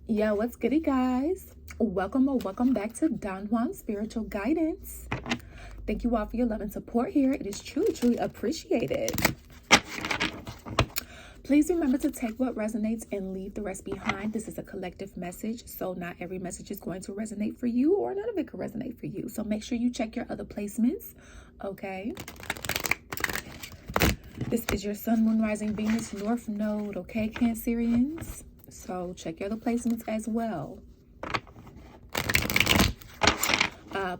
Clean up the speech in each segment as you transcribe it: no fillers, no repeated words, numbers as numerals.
Yo, what's goody, guys? Welcome or welcome back to Don Juan Spiritual Guidance. Thank you all for your love and support here. It is truly, truly appreciated. Please remember to take what resonates and leave the rest behind. This is a collective message, so not every message is going to resonate for you, or none of it can resonate for you. So make sure you check your other placements, okay? This is your Sun, Moon, Rising, Venus, North Node, okay, Cancerians? So check your other placements as well.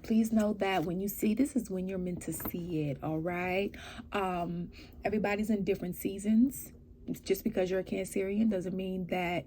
Please know that when you see this is when you're meant to see it, all right? Everybody's in different seasons. Just because you're a Cancerian doesn't mean that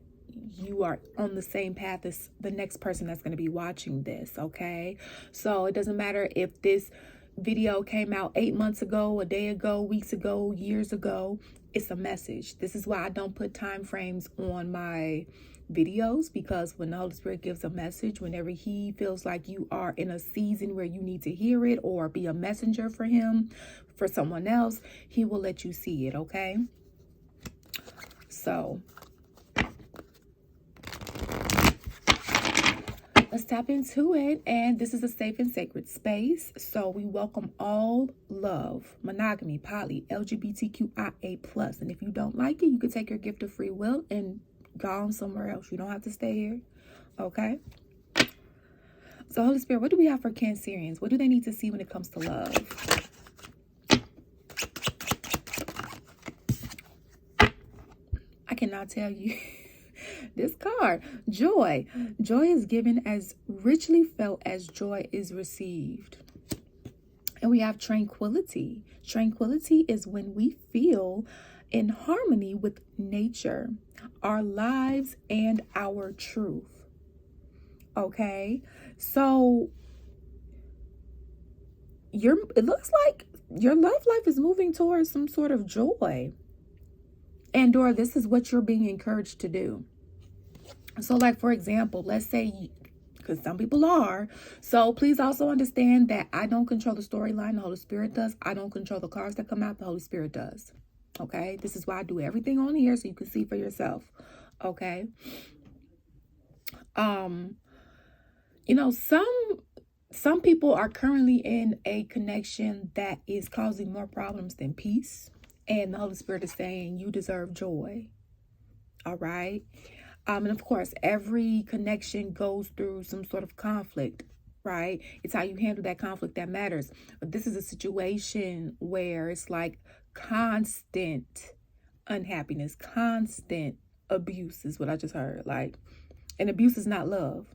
you are on the same path as the next person that's going to be watching this, okay? So it doesn't matter if this video came out 8 months ago, a day ago, weeks ago, years ago. It's a message. This is why I don't put time frames on my videos, because when the Holy Spirit gives a message, whenever he feels like you are in a season where you need to hear it or be a messenger for him, for someone else, he will let you see it, okay? So let's tap into it. And this is a safe and sacred space, so we welcome all love, monogamy, poly, LGBTQIA+. And if you don't like it, you can take your gift of free will and go on somewhere else. You don't have to stay here, okay? So Holy Spirit, what do we have for Cancerians? What do they need to see when it comes to love? I cannot tell you. This card, joy. Joy is given as richly felt as joy is received. And we have tranquility. Tranquility is when we feel in harmony with nature, our lives, and our truth. Okay? So it looks like your love life is moving towards some sort of joy. And/or this is what you're being encouraged to do. So like, for example, let's say, because some people are. So please also understand that I don't control the storyline. The Holy Spirit does. I don't control the cards that come out. The Holy Spirit does. Okay. This is why I do everything on here, so you can see for yourself. Okay. You know, some people are currently in a connection that is causing more problems than peace. And the Holy Spirit is saying you deserve joy. All right. And of course, every connection goes through some sort of conflict, right? It's how you handle that conflict that matters. But this is a situation where it's like constant unhappiness, constant abuse is what I just heard. Like, and abuse is not love.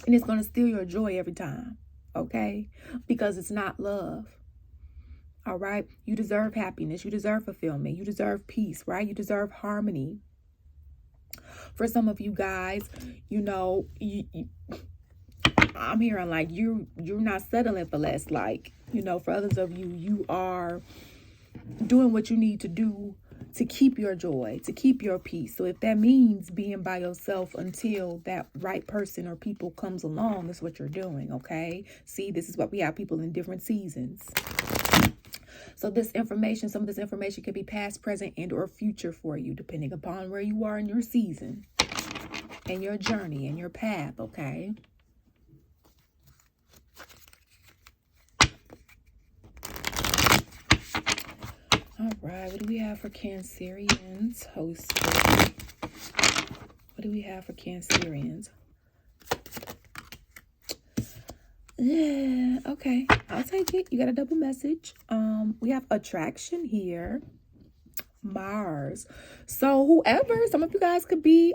And it's going to steal your joy every time, okay? Because it's not love. All right? You deserve happiness. You deserve fulfillment. You deserve peace, right? You deserve harmony. For some of you guys, you know, I'm hearing like you're not settling for less. Like, you know, for others of you, you are doing what you need to do to keep your joy, to keep your peace. So if that means being by yourself until that right person or people comes along, that's what you're doing, okay? See, this is what we have, people in different seasons. So this information, some of this information could be past, present, and or future for you, depending upon where you are in your season and your journey and your path, okay? All right, what do we have for Cancerians? Holy Spirit. What do we have for Cancerians? Yeah, okay. I'll take it. You got a double message. We have attraction here. Mars. So whoever, some of you guys could be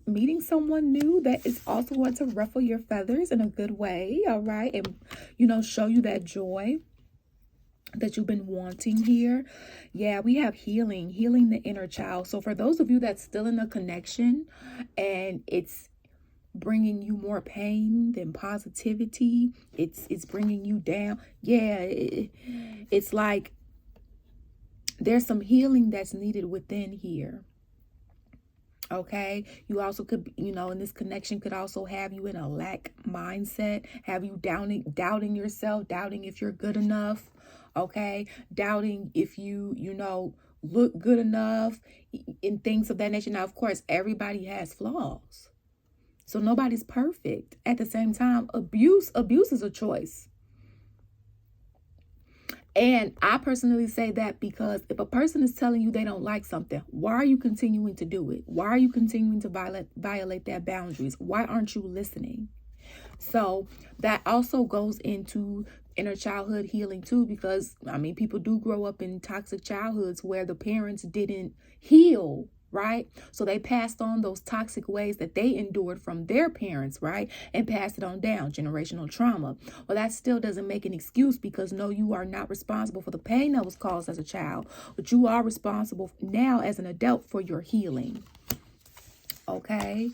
meeting someone new that is also going to ruffle your feathers in a good way, all right? And, you know, show you that joy that you've been wanting here. Yeah, we have healing the inner child. So for those of you that's still in a connection and it's bringing you more pain than positivity, it's bringing you down. Yeah, it's like there's some healing that's needed within here. Okay, you also could, you know, in this connection could also have you in a lack mindset, have you doubting yourself, doubting if you're good enough. Okay, doubting if you know, look good enough, and things of that nature. Now, of course, everybody has flaws. So nobody's perfect. At the same time, abuse is a choice. And I personally say that because if a person is telling you they don't like something, why are you continuing to do it? Why are you continuing to violate their boundaries? Why aren't you listening? So that also goes into inner childhood healing too, because I mean, people do grow up in toxic childhoods where the parents didn't heal, right? So they passed on those toxic ways that they endured from their parents, right? And passed it on down, generational trauma. Well, that still doesn't make an excuse, because no, you are not responsible for the pain that was caused as a child, but you are responsible now as an adult for your healing. Okay?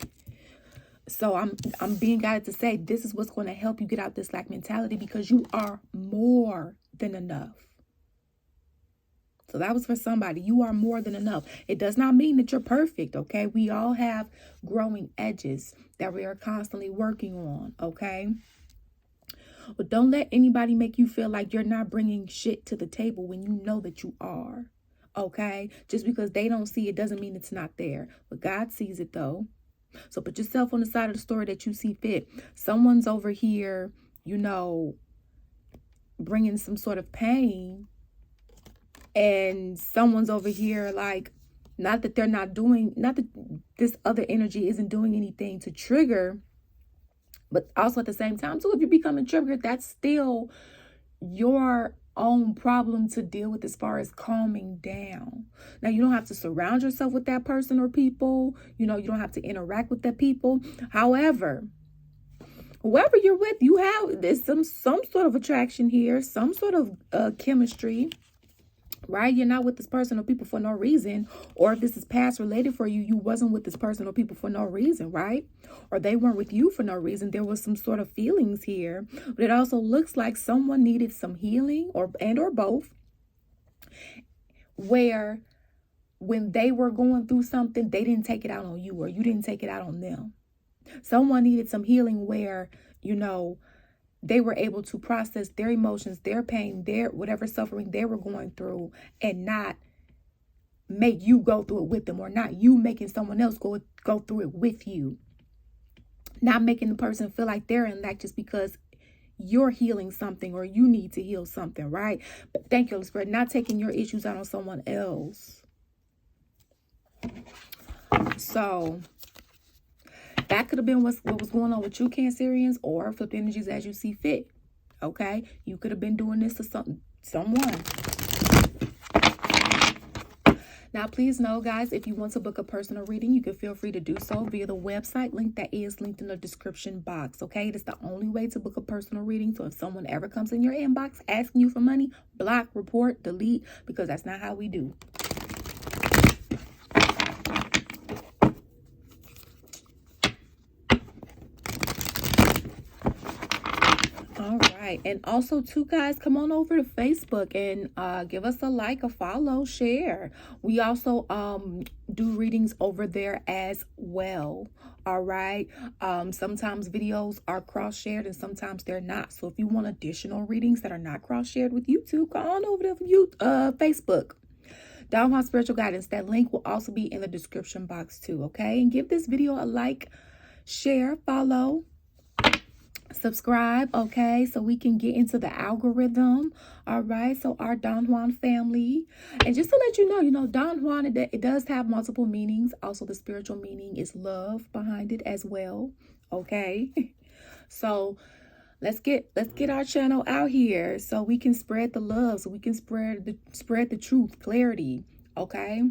So I'm being guided to say this is what's going to help you get out this lack mentality, because you are more than enough. So that was for somebody. You are more than enough. It does not mean that you're perfect, okay? We all have growing edges that we are constantly working on, okay? But don't let anybody make you feel like you're not bringing shit to the table when you know that you are, okay? Just because they don't see it doesn't mean it's not there. But God sees it though. So put yourself on the side of the story that you see fit. Someone's over here, bringing some sort of pain, and someone's over here like, not that this other energy isn't doing anything to trigger, but also at the same time too, if you're becoming triggered, that's still your own problem to deal with as far as calming down. Now, you don't have to surround yourself with that person or people. You don't have to interact with that people. However, whoever you're with, there's some sort of attraction here, some sort of chemistry, right? You're not with this person or people for no reason. Or if this is past related for you, you wasn't with this person or people for no reason, right? Or they weren't with you for no reason. There was some sort of feelings here. But it also looks like someone needed some healing or both, where when they were going through something, they didn't take it out on you, or you didn't take it out on them. Someone needed some healing where, they were able to process their emotions, their pain, their whatever suffering they were going through, and not make you go through it with them, or not you making someone else go through it with you. Not making the person feel like they're in lack just because you're healing something or you need to heal something, right? But thank you, Holy Spirit, not taking your issues out on someone else. So that could have been what was going on with you, Cancerians, or flip energies as you see fit. Okay? You could have been doing this to someone. Now, please know, guys, if you want to book a personal reading, you can feel free to do so via the website link that is linked in the description box. Okay? It is the only way to book a personal reading. So if someone ever comes in your inbox asking you for money, block, report, delete, because that's not how we do. All right. And also, too, guys, come on over to Facebook and give us a like, a follow, share. We also do readings over there as well. All right. Sometimes videos are cross-shared and sometimes they're not. So if you want additional readings that are not cross-shared with YouTube, go on over to Facebook. Don Juan Spiritual Guidance. That link will also be in the description box too. Okay. And give this video a like, share, follow, subscribe, okay, so we can get into the algorithm. All right, so our Don Juan family. And just to let you know, Don Juan, it does have multiple meanings. Also, the spiritual meaning is love behind it as well. Okay. So let's get our channel out here so we can spread the love, so we can spread the truth, clarity. Okay.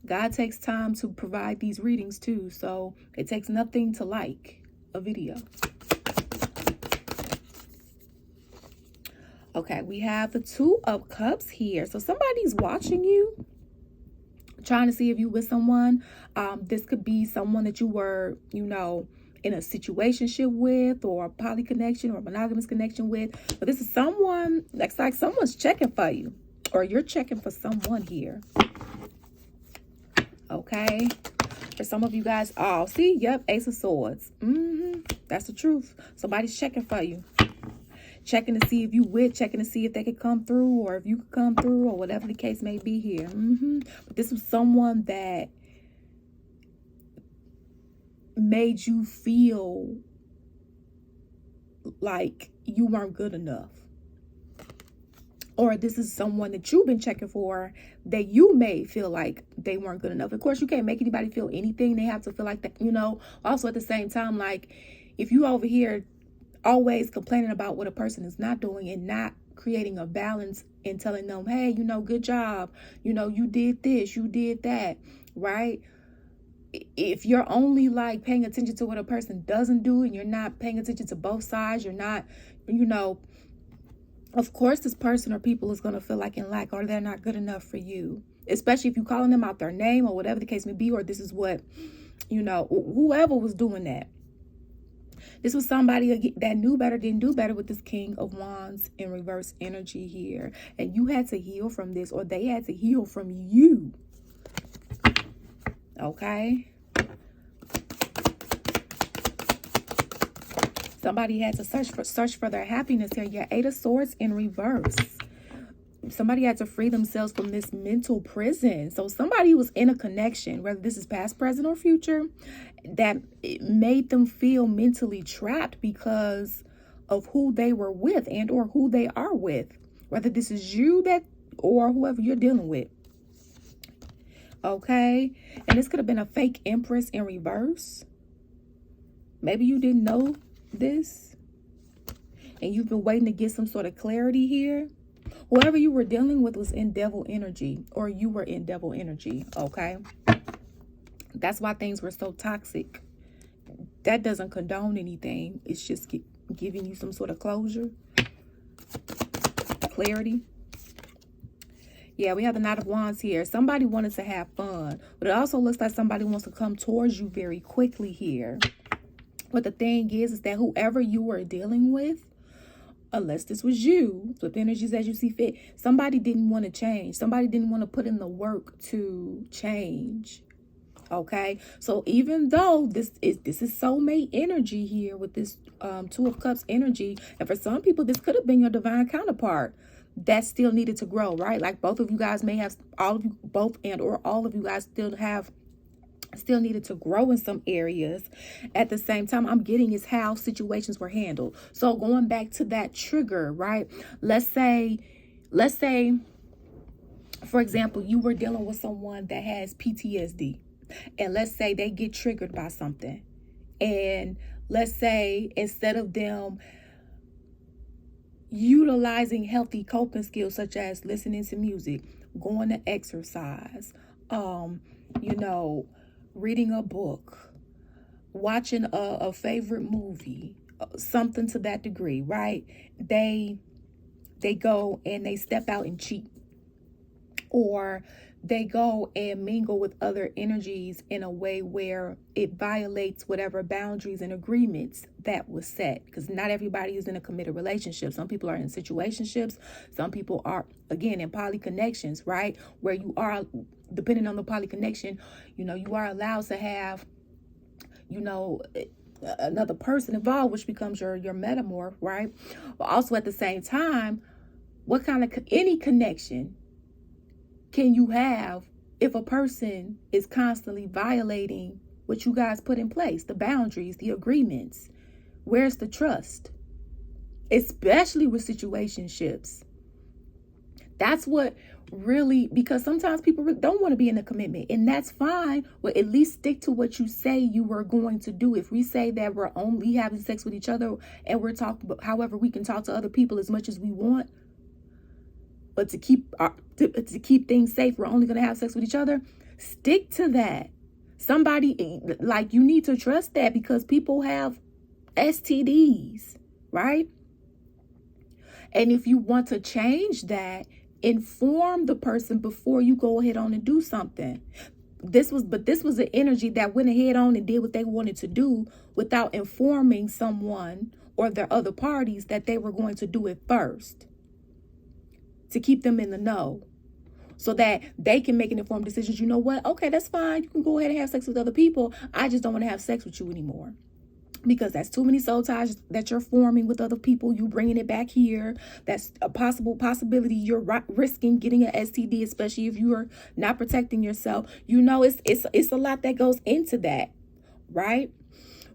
God takes time to provide these readings too, so it takes nothing to like a video. Okay, we have the Two of Cups here. So somebody's watching you, trying to see if you with someone. This could be someone that you were, in a situationship with, or a poly connection or a monogamous connection with. But this is someone that's like someone's checking for you, or you're checking for someone here. Okay. For some of you guys, see, yep, Ace of Swords. That's the truth. Somebody's checking for you. Checking to see if you checking to see if they could come through, or if you could come through, or whatever the case may be here. But this was someone that made you feel like you weren't good enough. Or this is someone that you've been checking for that you may feel like they weren't good enough. Of course, you can't make anybody feel anything. They have to feel like that, you know. Also, at the same time, like, if you over here always complaining about what a person is not doing and not creating a balance and telling them, hey, you know, good job, you know, you did this, you did that, right? If you're only like paying attention to what a person doesn't do and you're not paying attention to both sides, you're not, you know, of course this person or people is going to feel like in lack, or they're not good enough for you, especially if you're calling them out their name or whatever the case may be, or this is what, you know, whoever was doing that. This was somebody that knew better, didn't do better with this King of Wands in reverse energy here. And you had to heal from this, or they had to heal from you. Okay? Somebody had to search for their happiness here. Your Eight of Swords in reverse. Somebody had to free themselves from this mental prison. So somebody was in a connection, whether this is past, present, or future, that it made them feel mentally trapped because of who they were with and or who they are with. Whether this is you that or whoever you're dealing with. Okay? And this could have been a fake Empress in reverse. Maybe you didn't know this and you've been waiting to get some sort of clarity here. Whoever you were dealing with was in devil energy, or you were in devil energy, okay? That's why things were so toxic. That doesn't condone anything. It's just giving you some sort of closure, clarity. Yeah, we have the Knight of Wands here. Somebody wanted to have fun, but it also looks like somebody wants to come towards you very quickly here. But the thing is that whoever you were dealing with, unless this was you, flip energies as you see fit, somebody didn't want to change. Somebody didn't want to put in the work to change. Okay, so even though this is soulmate energy here with this Two of Cups energy, and for some people this could have been your divine counterpart that still needed to grow, right? Like both of you guys may have, all of you, both and or all of you guys still needed to grow in some areas. At the same time, I'm getting is how situations were handled. So going back to that trigger, right? Let's say, for example, you were dealing with someone that has PTSD, and let's say they get triggered by something. And let's say instead of them utilizing healthy coping skills such as listening to music, going to exercise, you know, reading a book, watching a favorite movie, something to that degree, right? They go and they step out and cheat, or they go and mingle with other energies in a way where it violates whatever boundaries and agreements that was set. Because not everybody is in a committed relationship. Some people are in situationships. Some people are, again, in poly connections, right? Where you are, depending on the poly connection, you know, you are allowed to have, you know, another person involved, which becomes your metamorph, right? But also at the same time, what kind of any connection can you have if a person is constantly violating what you guys put in place, the boundaries, the agreements? Where's the trust? Especially with situationships. That's what really, because sometimes people don't want to be in a commitment, and that's fine. But at least stick to what you say you were going to do. If we say that we're only having sex with each other and we're talking, however, we can talk to other people as much as we want, but to keep things safe, we're only going to have sex with each other. Stick to that. Somebody, like, you need to trust that, because people have STDs, right? And if you want to change that, inform the person before you go ahead on and do something. This was an energy that went ahead on and did what they wanted to do without informing someone or their other parties that they were going to do it first, to keep them in the know, so that they can make an informed decision. You know what? Okay, that's fine. You can go ahead and have sex with other people. I just don't want to have sex with you anymore, because that's too many soul ties that you're forming with other people. You bringing it back here. That's a possibility. You're risking getting an STD, especially if you are not protecting yourself. You know, it's a lot that goes into that, right?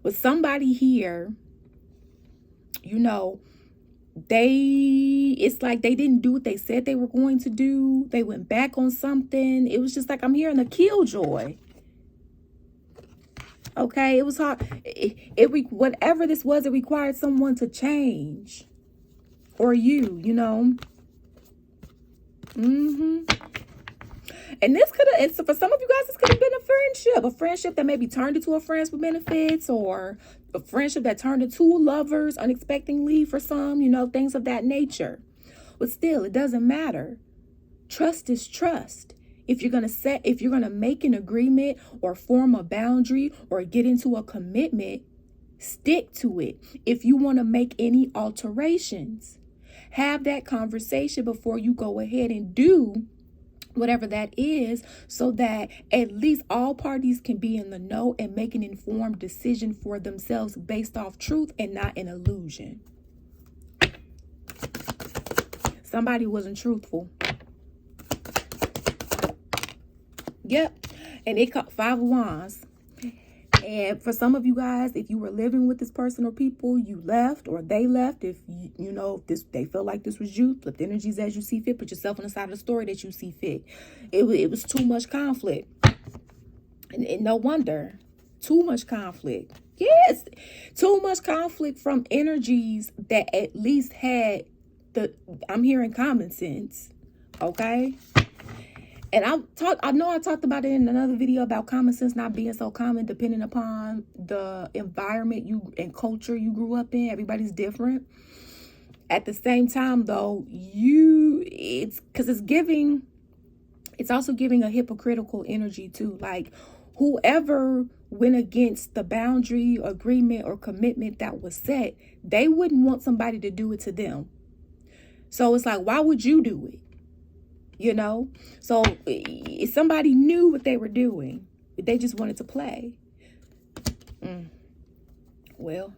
With somebody here, you know, it's like they didn't do what they said they were going to do. They went back on something. It was just like, I'm hearing a killjoy. Okay, it was hard. Whatever this was, it required someone to change. Or you know. And this could have, for some of you guys, this could have been a friendship that maybe turned into a friends with benefits, or a friendship that turned into lovers unexpectedly for some, you know, things of that nature. But still, it doesn't matter. Trust is trust. If you're going to make an agreement or form a boundary or get into a commitment, stick to it. If you want to make any alterations, have that conversation before you go ahead and do whatever that is, so that at least all parties can be in the know and make an informed decision for themselves based off truth and not an illusion. Somebody wasn't truthful. Yep. And it caught 5 of Wands. And for some of you guys, if you were living with this person or people, you left or they left. If you know they felt like this was you, flip the energies as you see fit. Put yourself on the side of the story that you see fit. It was too much conflict, and no wonder, too much conflict. Yes, too much conflict from energies that at least had I'm hearing common sense. Okay. And I know I talked about it in another video about common sense not being so common depending upon the environment and culture you grew up in. Everybody's different. At the same time, though, it's also giving a hypocritical energy too. Like, whoever went against the boundary, agreement, or commitment that was set, they wouldn't want somebody to do it to them. So it's like, why would you do it? You know, so if somebody knew what they were doing, they just wanted to play. Well,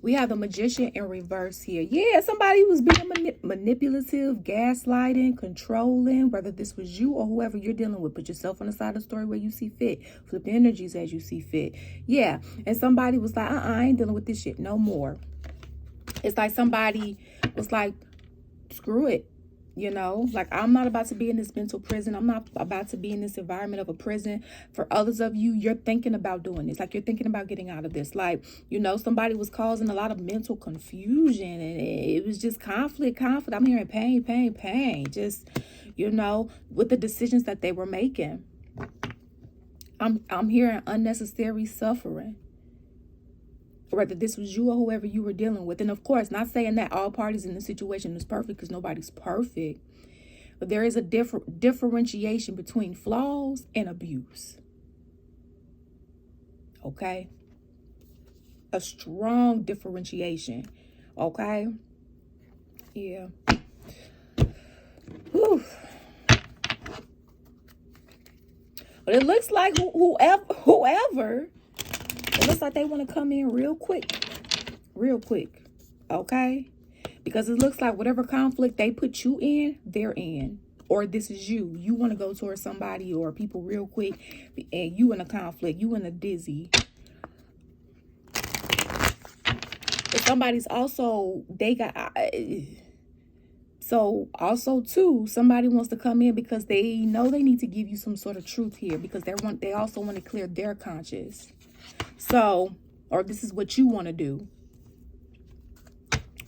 we have the Magician in reverse here. Yeah, somebody was being manipulative, gaslighting, controlling, whether this was you or whoever you're dealing with. Put yourself on the side of the story where you see fit. Flip the energies as you see fit. Yeah, and somebody was like, I ain't dealing with this shit no more. It's like somebody was like, screw it, you know, like, I'm not about to be in this mental prison. I'm not about to be in this environment of a prison. For others of you, you're thinking about doing this. Like, you're thinking about getting out of this. Like, you know, somebody was causing a lot of mental confusion, and it was just conflict. I'm hearing pain. Just, you know, with the decisions that they were making. I'm hearing unnecessary suffering. Whether this was you or whoever you were dealing with. And of course, not saying that all parties in the situation is perfect, because nobody's perfect. But there is a differentiation between flaws and abuse. Okay? A strong differentiation. Okay? Yeah. Whew. But it looks like whoever, it looks like they want to come in real quick, okay? Because it looks like whatever conflict they put you in, they're in. Or this is you. You want to go towards somebody or people real quick, and you in a conflict, you in a dizzy. But somebody's also, somebody wants to come in because they know they need to give you some sort of truth here, because they also want to clear their conscience. So, or this is what you want to do.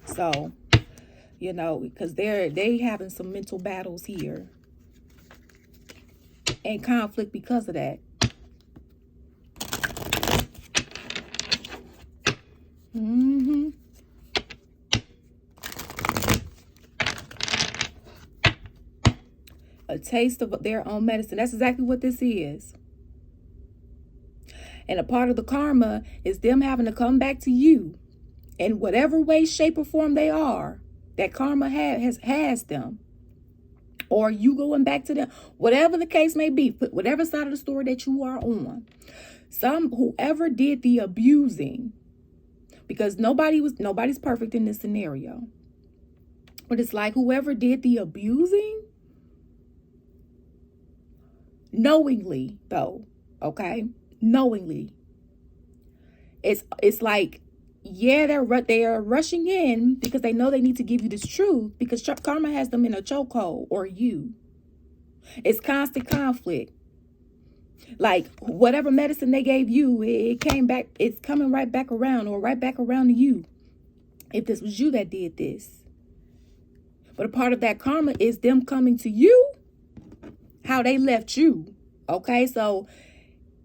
So, you know, because they having some mental battles here and conflict because of that. A taste of their own medicine. That's exactly what this is. And a part of the karma is them having to come back to you in whatever way, shape, or form they are. That karma has them. Or you going back to them. Whatever the case may be. Whatever side of the story that you are on. Whoever did the abusing. Because nobody's perfect in this scenario. But it's like whoever did the abusing knowingly though, okay? Knowingly. It's like, yeah, they're rushing in because they know they need to give you this truth because karma has them in a chokehold, or you. It's constant conflict. Like whatever medicine they gave you, it came back, it's coming right back around, or right back around to you. If this was you that did this. But a part of that karma is them coming to you, how they left you. Okay, so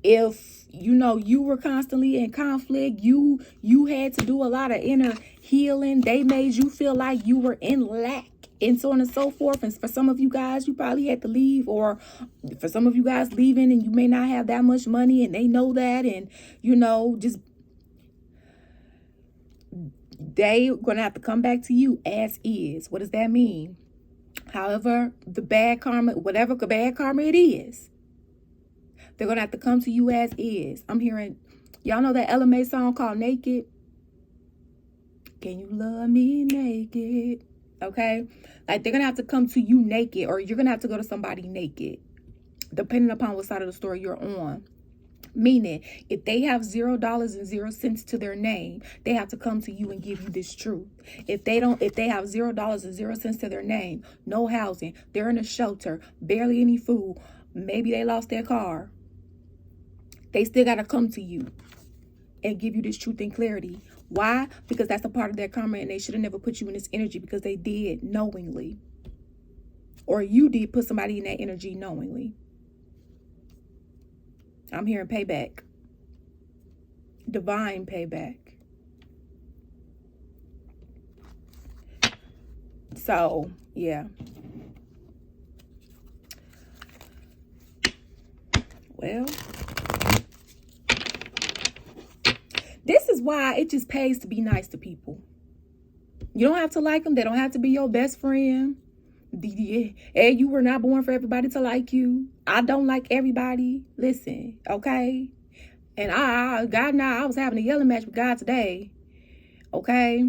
if you were constantly in conflict, you had to do a lot of inner healing, they made you feel like you were in lack, and so on and so forth. And for some of you guys, you probably had to leave, or for some of you guys leaving, and you may not have that much money, and they know that, and just they're gonna have to come back to you as is. What does that mean? However, the bad karma, whatever bad karma it is, they're gonna have to come to you as is. I'm hearing, y'all know that LMA song called Naked? Can you love me naked? Okay, like they're gonna have to come to you naked, or you're gonna have to go to somebody naked, depending upon what side of the story you're on. Meaning, if they have $0 and 0 cents to their name, they have to come to you and give you this truth. If they have $0 and 0 cents to their name, no housing, they're in a shelter, barely any food, maybe they lost their car, they still got to come to you and give you this truth and clarity. Why? Because that's a part of their karma, and they should have never put you in this energy because they did knowingly. Or you did put somebody in that energy knowingly. I'm hearing payback. Divine payback. So, yeah. Well, this is why it just pays to be nice to people. You don't have to like them. They don't have to be your best friend. And you were not born for everybody to like you. I don't like everybody. Listen, okay? And I was having a yelling match with God today. Okay?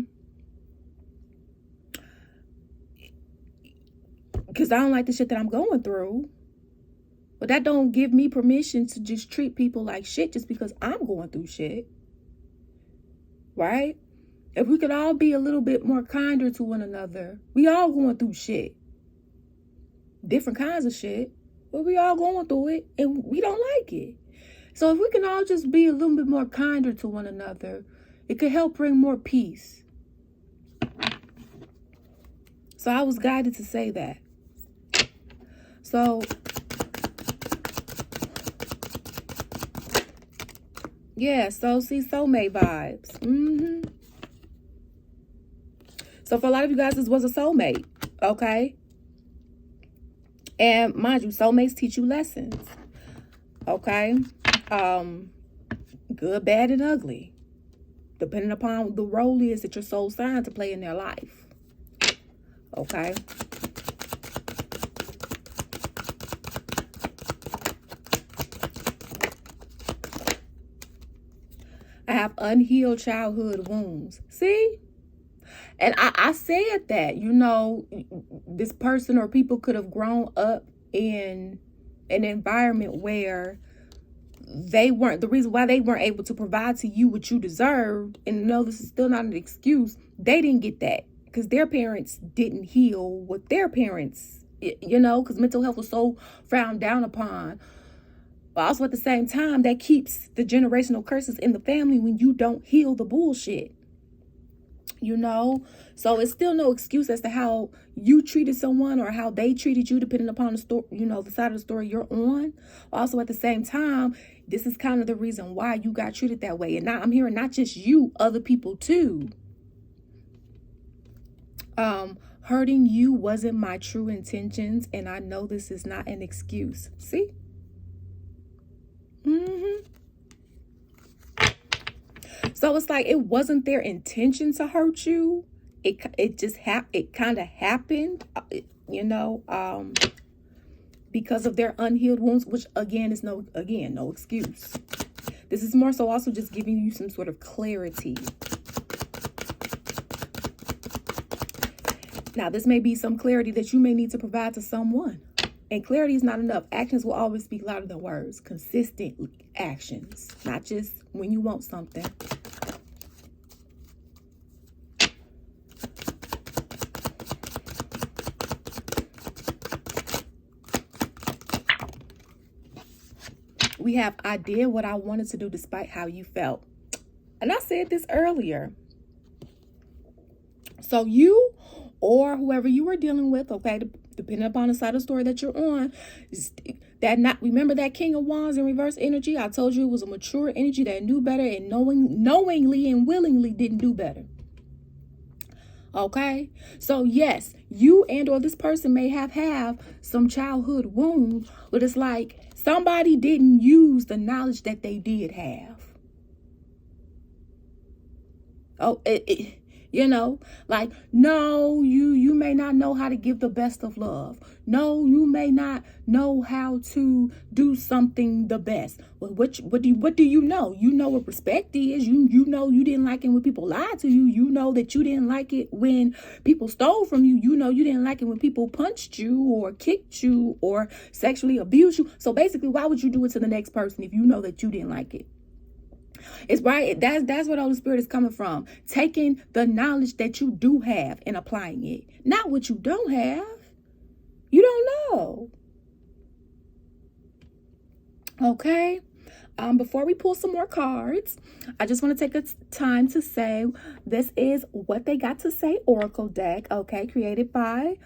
Because I don't like the shit that I'm going through. But that don't give me permission to just treat people like shit just because I'm going through shit. Right? If we could all be a little bit more kinder to one another. We all going through shit. Different kinds of shit. But we all going through it. And we don't like it. So if we can all just be a little bit more kinder to one another, it could help bring more peace. So I was guided to say that. So, yeah, so see, soulmate vibes. So for a lot of you guys, this was a soulmate, okay? And mind you, soulmates teach you lessons, okay? Good, bad, and ugly, depending upon the role is that your soul signed to play in their life, okay? I have unhealed childhood wounds. See? And I said that, this person or people could have grown up in an environment where the reason why they weren't able to provide to you what you deserved, and no, this is still not an excuse, they didn't get that because their parents didn't heal what their parents, because mental health was so frowned down upon. But also at the same time, that keeps the generational curses in the family when you don't heal the bullshit. So it's still no excuse as to how you treated someone or how they treated you, depending upon the story, the side of the story you're on. Also at the same time, this is kind of the reason why you got treated that way. And now I'm hearing not just you, other people too. Hurting you wasn't my true intentions, and I know this is not an excuse. See? So it's like it wasn't their intention to hurt you. It just it kind of happened, because of their unhealed wounds, which again is no excuse. This is more so also just giving you some sort of clarity. Now, this may be some clarity that you may need to provide to someone. And clarity is not enough. Actions will always speak louder than words. Consistent actions, not just when you want something. We have, I did what I wanted to do despite how you felt. And I said this earlier. So you or whoever you are dealing with, okay, depending upon the side of the story that you're on, remember that King of Wands in reverse energy? I told you it was a mature energy that knew better and knowingly and willingly didn't do better. Okay, so yes, you and or this person may have some childhood wounds, but it's like somebody didn't use the knowledge that they did have. Oh, you know, like, no, you may not know how to give the best of love. No, you may not know how to do something the best. Well, what do you know? You know what respect is. You know you didn't like it when people lied to you. You know that you didn't like it when people stole from you. You know you didn't like it when people punched you or kicked you or sexually abused you. So basically, why would you do it to the next person if you know that you didn't like it? It's right. That's where the Holy Spirit is coming from. Taking the knowledge that you do have and applying it. Not what you don't have. You don't know. Okay. Before we pull some more cards, I just want to take a time to say this is What They Got to Say Oracle deck. Okay. Created by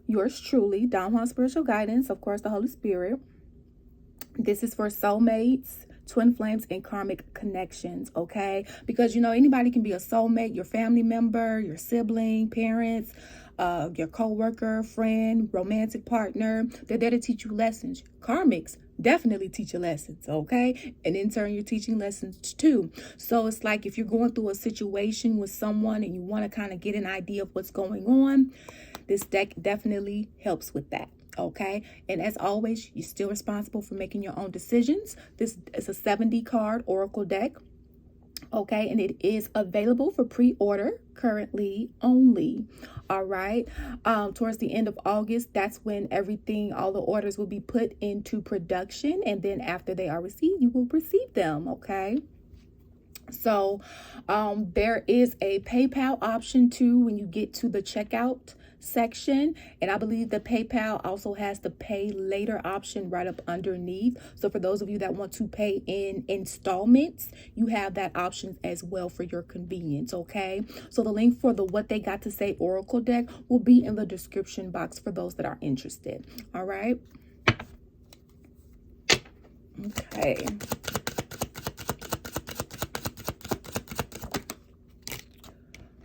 yours truly, Don Juan Spiritual Guidance. Of course, the Holy Spirit. This is for soulmates, twin flames, and karmic connections, okay? Because, you know, anybody can be a soulmate, your family member, your sibling, parents, your co-worker, friend, romantic partner. They're there to teach you lessons. Karmics definitely teach you lessons, okay? And in turn, you're teaching lessons too. So it's like if you're going through a situation with someone and you want to kind of get an idea of what's going on, this deck definitely helps with that. Okay, and as always, you're still responsible for making your own decisions. This is a 70 card oracle deck. Okay, and it is available for pre-order currently only. All right, towards the end of August, that's when all the orders will be put into production, and then after they are received, you will receive them. Okay. So there is a PayPal option too when you get to the checkout section, and I believe the PayPal also has the pay later option right up underneath. So for those of you that want to pay in installments, you have that option as well for your convenience. Okay, so the link for the What They Got to Say Oracle deck will be in the description box for those that are interested. All right. Okay.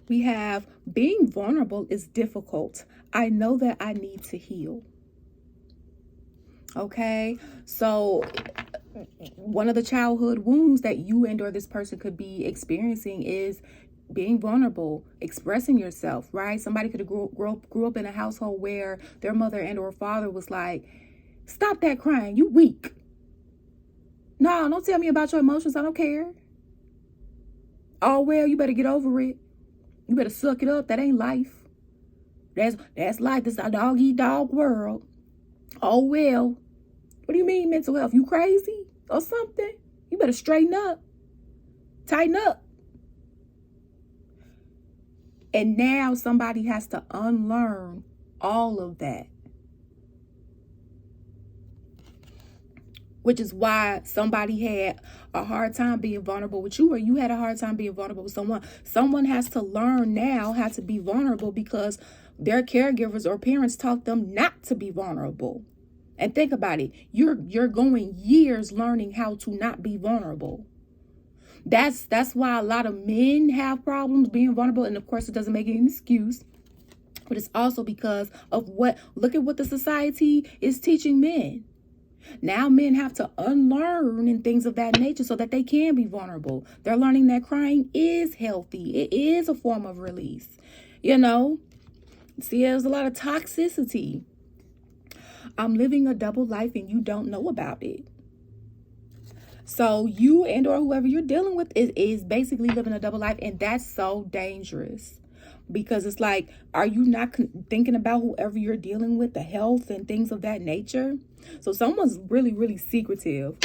We have being vulnerable is difficult. I know that I need to heal. Okay, so one of the childhood wounds that you and or this person could be experiencing is being vulnerable, expressing yourself, right? Somebody could have grew up in a household where their mother and or father was like, stop that crying, you weak. No, don't tell me about your emotions, I don't care. Oh, well, you better get over it. You better suck it up. That ain't life. That's life. This is a dog-eat-dog world. Oh, well. What do you mean mental health? You crazy or something? You better straighten up. Tighten up. And now somebody has to unlearn all of that. Which is why somebody had a hard time being vulnerable with you, or you had a hard time being vulnerable with someone. Someone has to learn now how to be vulnerable because their caregivers or parents taught them not to be vulnerable. And think about it. You're going years learning how to not be vulnerable. That's why a lot of men have problems being vulnerable. And of course, it doesn't make it an excuse. But it's also because of look at what the society is teaching men. Now men have to unlearn and things of that nature so that they can be vulnerable. They're learning that crying is healthy. It is a form of release. You know, see, there's a lot of toxicity. I'm living a double life and you don't know about it. So you and or whoever you're dealing with is basically living a double life, and that's so dangerous. Because it's like, are you not thinking about whoever you're dealing with, the health and things of that nature? So someone's really, really secretive.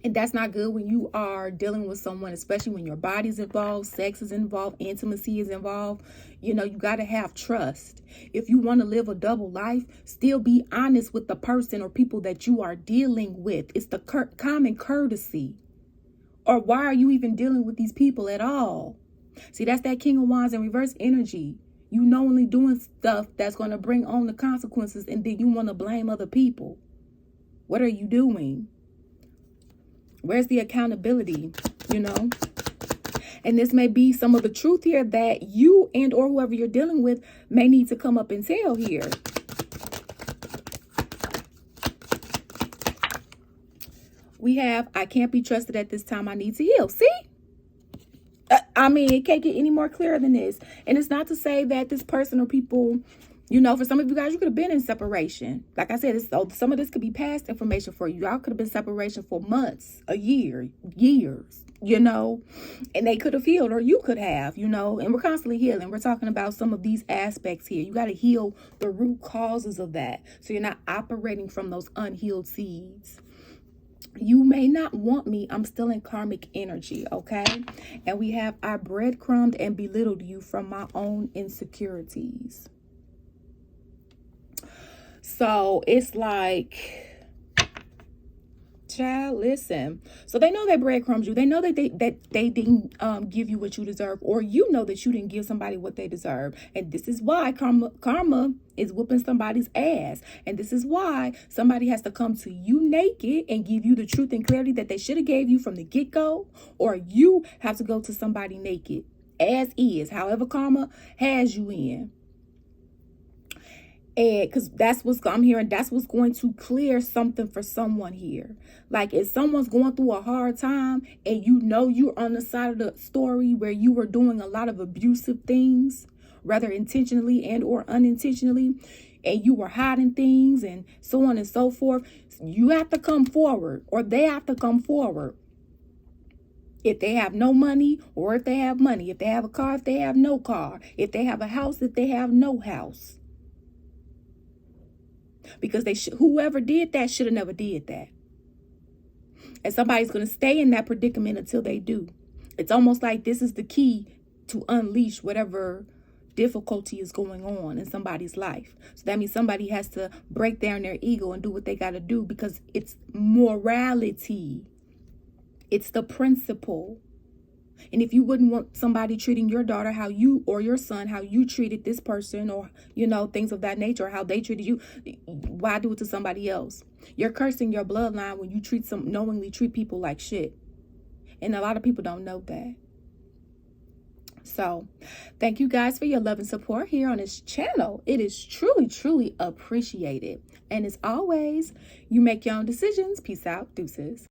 And that's not good when you are dealing with someone, especially when your body's involved, sex is involved, intimacy is involved. You know, you got to have trust. If you want to live a double life, still be honest with the person or people that you are dealing with. It's the common courtesy. Or why are you even dealing with these people at all? See, that's that King of Wands in reverse energy. You knowingly doing stuff that's going to bring on the consequences, and then you want to blame other people. What are you doing? Where's the accountability, you know? And this may be some of the truth here that you and or whoever you're dealing with may need to come up and tell here. We have, I can't be trusted at this time. I need to heal. See? I mean, it can't get any more clear than this. And it's not to say that this person or people, you know, for some of you guys, you could have been in separation. Like I said, some of this could be past information for you. Y'all could have been separation for months, a year, years, you know, and they could have healed, or you could have, you know, and we're constantly healing. We're talking about some of these aspects here. You got to heal the root causes of that, so you're not operating from those unhealed seeds. You may not want me. I'm still in karmic energy, okay? And we have, I breadcrumbed and belittled you from my own insecurities. So it's like, child, listen. So they know they breadcrumbed you. They know that they didn't give you what you deserve, or you know that you didn't give somebody what they deserve. And this is why karma is whooping somebody's ass. And this is why somebody has to come to you naked and give you the truth and clarity that they should have gave you from the get-go, or you have to go to somebody naked as is, however karma has you in. And because that's what's, I'm hearing, that's what's going to clear something for someone here. Like if someone's going through a hard time and you know you're on the side of the story where you were doing a lot of abusive things, whether intentionally and or unintentionally, and you were hiding things and so on and so forth, you have to come forward, or they have to come forward. If they have no money, or if they have money, if they have a car, if they have no car, if they have a house, if they have no house. Because whoever did that should have never did that. And somebody's going to stay in that predicament until they do. It's almost like this is the key to unleash whatever difficulty is going on in somebody's life. So that means somebody has to break down their ego and do what they got to do, because it's morality. It's the principle. And if you wouldn't want somebody treating your daughter how you, or your son, how you treated this person, or, you know, things of that nature, or how they treated you, why do it to somebody else? You're cursing your bloodline when you knowingly treat people like shit. And a lot of people don't know that. So thank you guys for your love and support here on this channel. It is truly, truly appreciated. And as always, you make your own decisions. Peace out. Deuces.